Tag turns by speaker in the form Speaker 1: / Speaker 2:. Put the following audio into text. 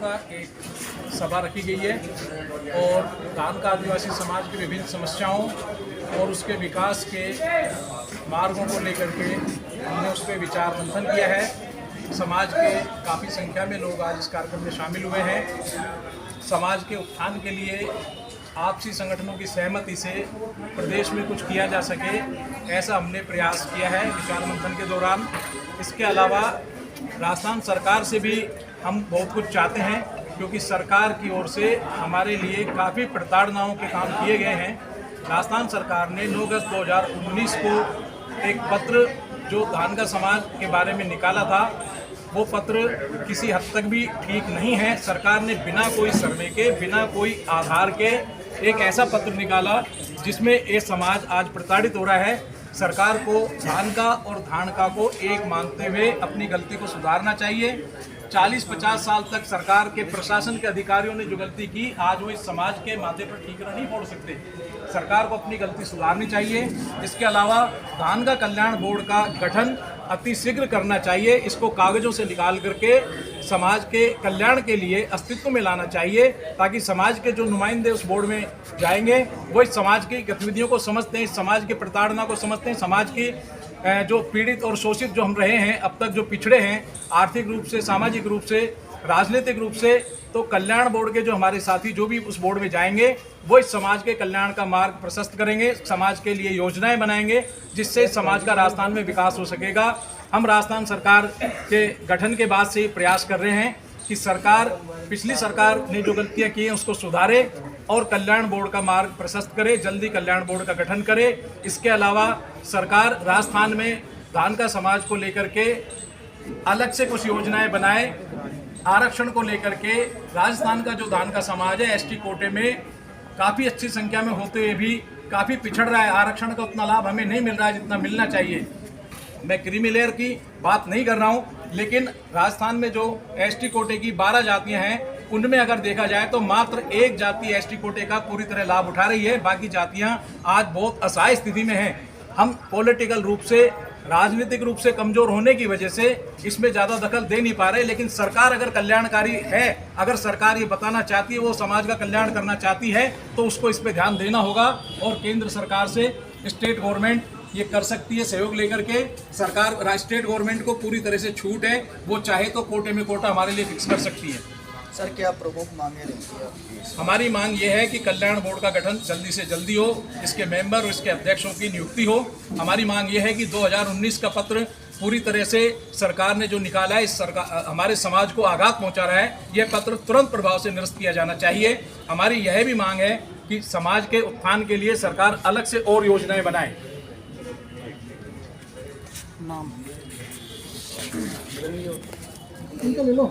Speaker 1: का एक सभा रखी गई है और धान का आदिवासी समाज की विभिन्न समस्याओं और उसके विकास के मार्गों को लेकर के हमने उस पर विचार मंथन किया है। समाज के काफ़ी संख्या में लोग आज इस कार्यक्रम में शामिल हुए हैं। समाज के उत्थान के लिए आपसी संगठनों की सहमति से प्रदेश में कुछ किया जा सके, ऐसा हमने प्रयास किया है विचार मंथन के दौरान। इसके अलावा राजस्थान सरकार से भी हम बहुत कुछ चाहते हैं, क्योंकि सरकार की ओर से हमारे लिए काफ़ी प्रताड़नाओं के काम किए गए हैं। राजस्थान सरकार ने 9 अगस्त 2019 को एक पत्र जो धान का समाज के बारे में निकाला था, वो पत्र किसी हद तक भी ठीक नहीं है। सरकार ने बिना कोई सर्वे के, बिना कोई आधार के एक ऐसा पत्र निकाला जिसमें ये समाज आज प्रताड़ित हो रहा है। सरकार को धान का और धान का को एक मानते हुए अपनी गलती को सुधारना चाहिए। 40-50 साल तक सरकार के प्रशासन के अधिकारियों ने जो गलती की, आज वो इस समाज के माथे पर ठीकरा नहीं फोड़ सकते। सरकार को अपनी गलती सुधारनी चाहिए। इसके अलावा धान का कल्याण बोर्ड का गठन अति शीघ्र करना चाहिए। इसको कागजों से निकाल करके समाज के कल्याण के लिए अस्तित्व में लाना चाहिए, ताकि समाज के जो नुमाइंदे उस बोर्ड में जाएंगे वो इस समाज की गतिविधियों को समझते हैं, इस समाज की प्रताड़ना को समझते हैं, समाज की जो पीड़ित और शोषित जो हम रहे हैं, अब तक जो पिछड़े हैं आर्थिक रूप से, सामाजिक रूप से, राजनीतिक रूप से, तो कल्याण बोर्ड के जो हमारे साथी जो भी उस बोर्ड में जाएंगे वो इस समाज के कल्याण का मार्ग प्रशस्त करेंगे, समाज के लिए योजनाएं बनाएंगे, जिससे समाज का राजस्थान में विकास हो सकेगा। हम राजस्थान सरकार के गठन के बाद से ही प्रयास कर रहे हैं कि सरकार, पिछली सरकार ने जो गलतियां की हैं उसको सुधारे और कल्याण बोर्ड का मार्ग प्रशस्त करे, जल्दी कल्याण बोर्ड का गठन करे। इसके अलावा सरकार राजस्थान में धान का समाज को लेकर के अलग से कुछ योजनाएं बनाए। आरक्षण को लेकर के राजस्थान का जो धान का समाज है एसटी कोटे में काफ़ी अच्छी संख्या में होते हुए भी काफ़ी पिछड़ रहा है। आरक्षण का उतना लाभ हमें नहीं मिल रहा है जितना मिलना चाहिए। मैं क्रीमी लेयर की बात नहीं कर रहा हूँ, लेकिन राजस्थान में जो एसटी कोटे की 12 जातियाँ हैं, उनमें अगर देखा जाए तो मात्र एक जाति एसटी कोटे का पूरी तरह लाभ उठा रही है। बाकी जातियाँ आज बहुत असहाय स्थिति में हैं। हम पॉलिटिकल रूप से, राजनीतिक रूप से कमजोर होने की वजह से इसमें ज़्यादा दखल दे नहीं पा रहे। लेकिन सरकार अगर कल्याणकारी है, अगर सरकार ये बताना चाहती है वो समाज का कल्याण करना चाहती है, तो उसको इस पर ध्यान देना होगा। और केंद्र सरकार से स्टेट गवर्नमेंट ये कर सकती है सहयोग लेकर के। सरकार, स्टेट गवर्नमेंट को पूरी तरह से छूट है, वो चाहे तो कोटे में कोटा हमारे लिए फिक्स कर सकती है।
Speaker 2: सर, क्या प्रमुख मांगे रहती है?
Speaker 1: हमारी मांग ये है कि कल्याण बोर्ड का गठन जल्दी से जल्दी हो, इसके मेंबर और इसके अध्यक्षों की नियुक्ति हो। हमारी मांग ये है कि 2019 का पत्र पूरी तरह से सरकार ने जो निकाला है, इस सरकार हमारे समाज को आघात पहुंचा रहा है, यह पत्र तुरंत प्रभाव से निरस्त किया जाना चाहिए। हमारी यह भी मांग है कि समाज के उत्थान के लिए सरकार अलग से और योजनाएं बनाए।
Speaker 2: नाम
Speaker 1: ले लो।